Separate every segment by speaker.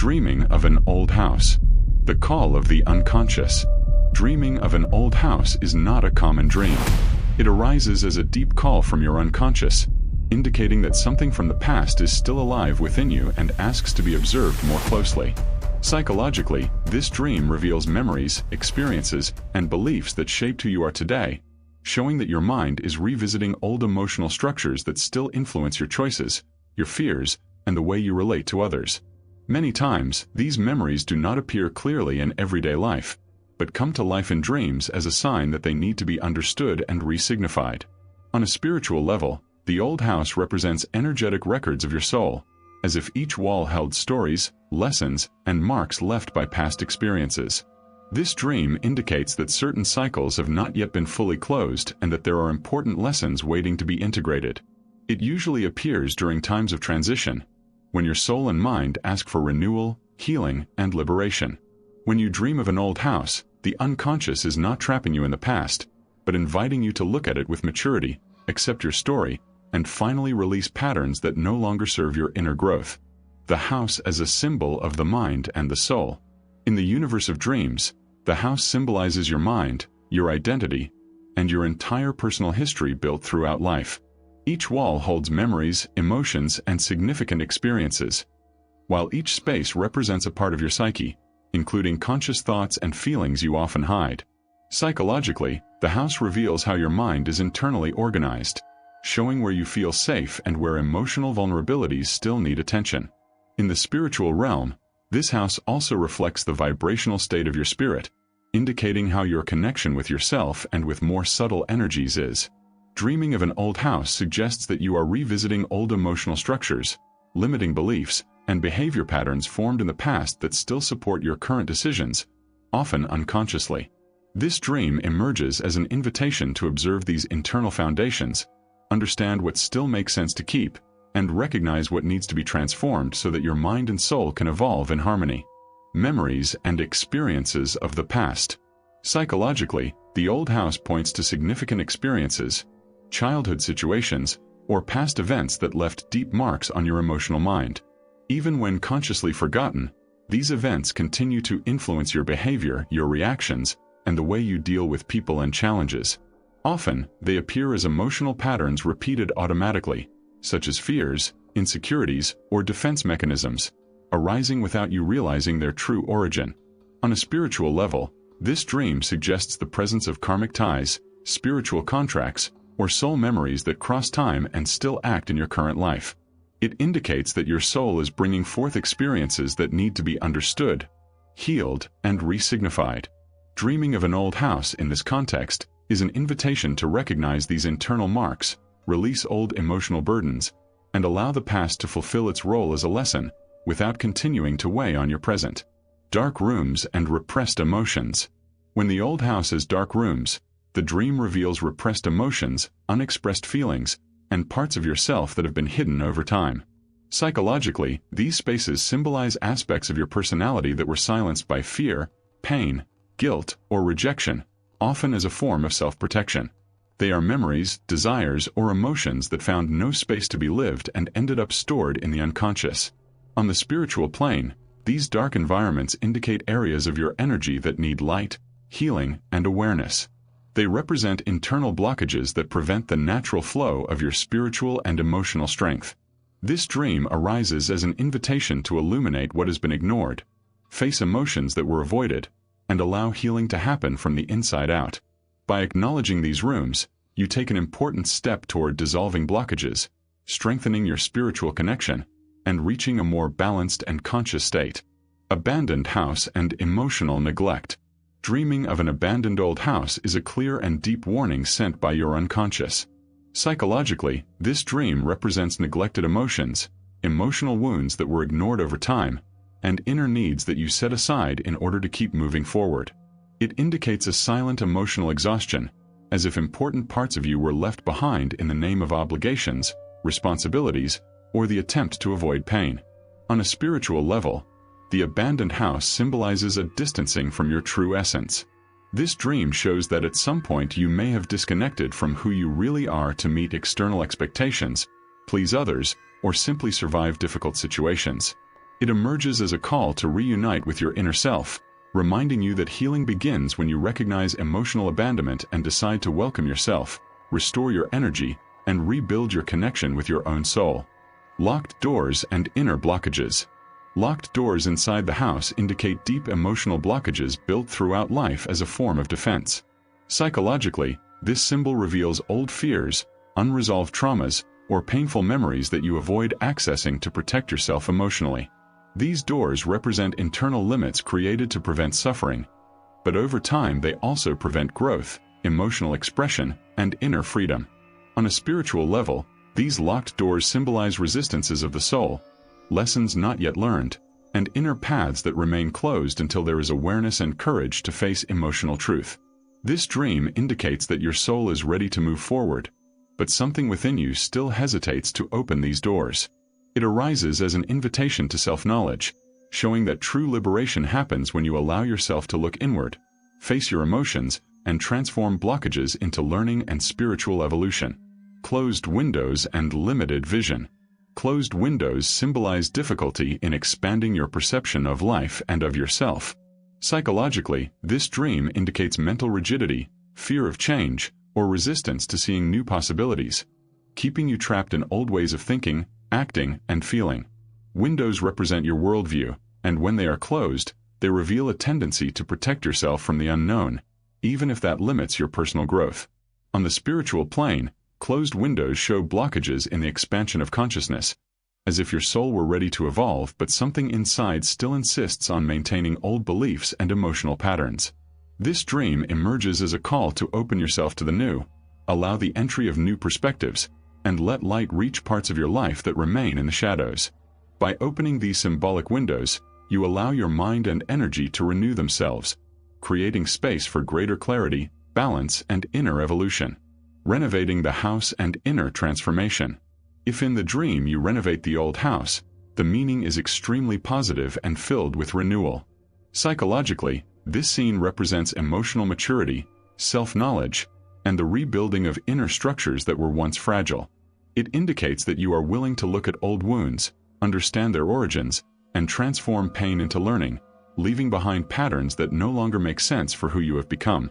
Speaker 1: Dreaming of an old house. The call of the unconscious. Dreaming of an old house is not a common dream. It arises as a deep call from your unconscious, indicating that something from the past is still alive within you and asks to be observed more closely. Psychologically, this dream reveals memories, experiences, and beliefs that shaped who you are today, showing that your mind is revisiting old emotional structures that still influence your choices, your fears, and the way you relate to others. Many times, these memories do not appear clearly in everyday life, but come to life in dreams as a sign that they need to be understood and resignified. On a spiritual level, the old house represents energetic records of your soul, as if each wall held stories, lessons, and marks left by past experiences. This dream indicates that certain cycles have not yet been fully closed and that there are important lessons waiting to be integrated. It usually appears during times of transition, when your soul and mind ask for renewal, healing, and liberation. When you dream of an old house, the unconscious is not trapping you in the past, but inviting you to look at it with maturity, accept your story, and finally release patterns that no longer serve your inner growth. The house as a symbol of the mind and the soul. In the universe of dreams, the house symbolizes your mind, your identity, and your entire personal history built throughout life. Each wall holds memories, emotions, and significant experiences, while each space represents a part of your psyche, including conscious thoughts and feelings you often hide. Psychologically, the house reveals how your mind is internally organized, showing where you feel safe and where emotional vulnerabilities still need attention. In the spiritual realm, this house also reflects the vibrational state of your spirit, indicating how your connection with yourself and with more subtle energies is. Dreaming of an old house suggests that you are revisiting old emotional structures, limiting beliefs, and behavior patterns formed in the past that still support your current decisions, often unconsciously. This dream emerges as an invitation to observe these internal foundations, understand what still makes sense to keep, and recognize what needs to be transformed so that your mind and soul can evolve in harmony. Memories and experiences of the past. Psychologically, the old house points to significant experiences, childhood situations, or past events that left deep marks on your emotional mind. Even when consciously forgotten, these events continue to influence your behavior, your reactions, and the way you deal with people and challenges. Often, they appear as emotional patterns repeated automatically, such as fears, insecurities, or defense mechanisms, arising without you realizing their true origin. On a spiritual level, this dream suggests the presence of karmic ties, spiritual contracts, or soul memories that cross time and still act in your current life. It indicates that your soul is bringing forth experiences that need to be understood, healed, and resignified. Dreaming of an old house in this context is an invitation to recognize these internal marks, release old emotional burdens, and allow the past to fulfill its role as a lesson, without continuing to weigh on your present. Dark rooms and repressed emotions. When the old house has dark rooms, the dream reveals repressed emotions, unexpressed feelings, and parts of yourself that have been hidden over time. Psychologically, these spaces symbolize aspects of your personality that were silenced by fear, pain, guilt, or rejection, often as a form of self-protection. They are memories, desires, or emotions that found no space to be lived and ended up stored in the unconscious. On the spiritual plane, these dark environments indicate areas of your energy that need light, healing, and awareness. They represent internal blockages that prevent the natural flow of your spiritual and emotional strength. This dream arises as an invitation to illuminate what has been ignored, face emotions that were avoided, and allow healing to happen from the inside out. By acknowledging these rooms, you take an important step toward dissolving blockages, strengthening your spiritual connection, and reaching a more balanced and conscious state. Abandoned house and emotional neglect. Dreaming of an abandoned old house is a clear and deep warning sent by your unconscious. Psychologically, this dream represents neglected emotions, emotional wounds that were ignored over time, and inner needs that you set aside in order to keep moving forward. It indicates a silent emotional exhaustion, as if important parts of you were left behind in the name of obligations, responsibilities, or the attempt to avoid pain. On a spiritual level, the abandoned house symbolizes a distancing from your true essence. This dream shows that at some point you may have disconnected from who you really are to meet external expectations, please others, or simply survive difficult situations. It emerges as a call to reunite with your inner self, reminding you that healing begins when you recognize emotional abandonment and decide to welcome yourself, restore your energy, and rebuild your connection with your own soul. Locked doors and inner blockages. Locked doors inside the house indicate deep emotional blockages built throughout life as a form of defense. Psychologically, this symbol reveals old fears, unresolved traumas, or painful memories that you avoid accessing to protect yourself emotionally. These doors represent internal limits created to prevent suffering, but over time they also prevent growth, emotional expression, and inner freedom. On a spiritual level, these locked doors symbolize resistances of the soul, lessons not yet learned, and inner paths that remain closed until there is awareness and courage to face emotional truth. This dream indicates that your soul is ready to move forward, but something within you still hesitates to open these doors. It arises as an invitation to self-knowledge, showing that true liberation happens when you allow yourself to look inward, face your emotions, and transform blockages into learning and spiritual evolution. Closed windows and limited vision. Closed windows symbolize difficulty in expanding your perception of life and of yourself. Psychologically, this dream indicates mental rigidity, fear of change, or resistance to seeing new possibilities, keeping you trapped in old ways of thinking, acting, and feeling. Windows represent your worldview, and when they are closed, they reveal a tendency to protect yourself from the unknown, even if that limits your personal growth. On the spiritual plane, closed windows show blockages in the expansion of consciousness, as if your soul were ready to evolve but something inside still insists on maintaining old beliefs and emotional patterns. This dream emerges as a call to open yourself to the new, allow the entry of new perspectives, and let light reach parts of your life that remain in the shadows. By opening these symbolic windows, you allow your mind and energy to renew themselves, creating space for greater clarity, balance, and inner evolution. Renovating the house and inner transformation. If in the dream you renovate the old house, the meaning is extremely positive and filled with renewal. Psychologically, this scene represents emotional maturity, self-knowledge, and the rebuilding of inner structures that were once fragile. It indicates that you are willing to look at old wounds, understand their origins, and transform pain into learning, leaving behind patterns that no longer make sense for who you have become.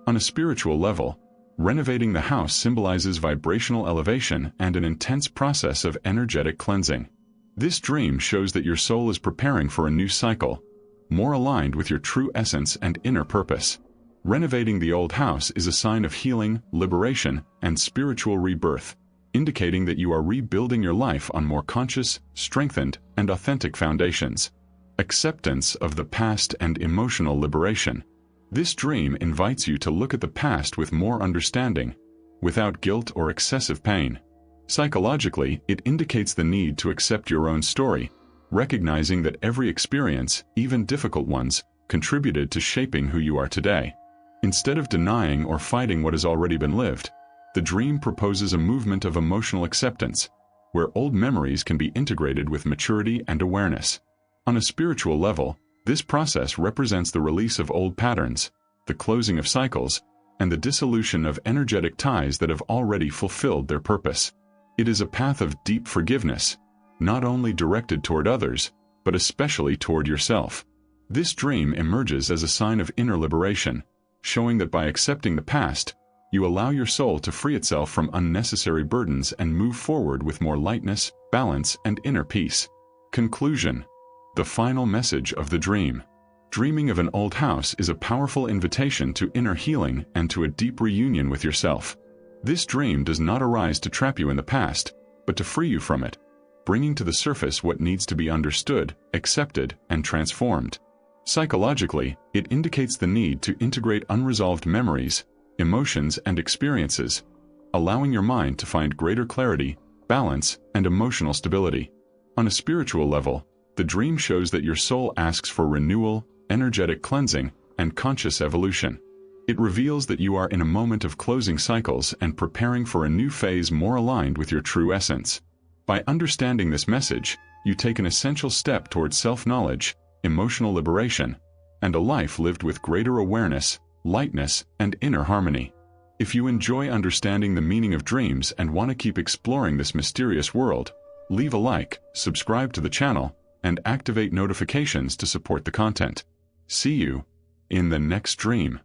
Speaker 1: On a spiritual level, renovating the house symbolizes vibrational elevation and an intense process of energetic cleansing. This dream shows that your soul is preparing for a new cycle, more aligned with your true essence and inner purpose. Renovating the old house is a sign of healing, liberation, and spiritual rebirth, indicating that you are rebuilding your life on more conscious, strengthened, and authentic foundations. Acceptance of the past and emotional liberation. This dream invites you to look at the past with more understanding, without guilt or excessive pain. Psychologically, it indicates the need to accept your own story, recognizing that every experience, even difficult ones, contributed to shaping who you are today. Instead of denying or fighting what has already been lived, the dream proposes a movement of emotional acceptance, where old memories can be integrated with maturity and awareness. On a spiritual level, this process represents the release of old patterns, the closing of cycles, and the dissolution of energetic ties that have already fulfilled their purpose. It is a path of deep forgiveness, not only directed toward others, but especially toward yourself. This dream emerges as a sign of inner liberation, showing that by accepting the past, you allow your soul to free itself from unnecessary burdens and move forward with more lightness, balance, and inner peace. Conclusion. The final message of the dream. Dreaming of an old house is a powerful invitation to inner healing and to a deep reunion with yourself. This dream does not arise to trap you in the past, but to free you from it, bringing to the surface what needs to be understood, accepted, and transformed. Psychologically, it indicates the need to integrate unresolved memories, emotions, and experiences, allowing your mind to find greater clarity, balance, and emotional stability. On a spiritual level, the dream shows that your soul asks for renewal, energetic cleansing, and conscious evolution. It reveals that you are in a moment of closing cycles and preparing for a new phase more aligned with your true essence. By understanding this message, you take an essential step towards self-knowledge, emotional liberation, and a life lived with greater awareness, lightness, and inner harmony. If you enjoy understanding the meaning of dreams and want to keep exploring this mysterious world, leave a like, subscribe to the channel, and activate notifications to support the content. See you in the next dream.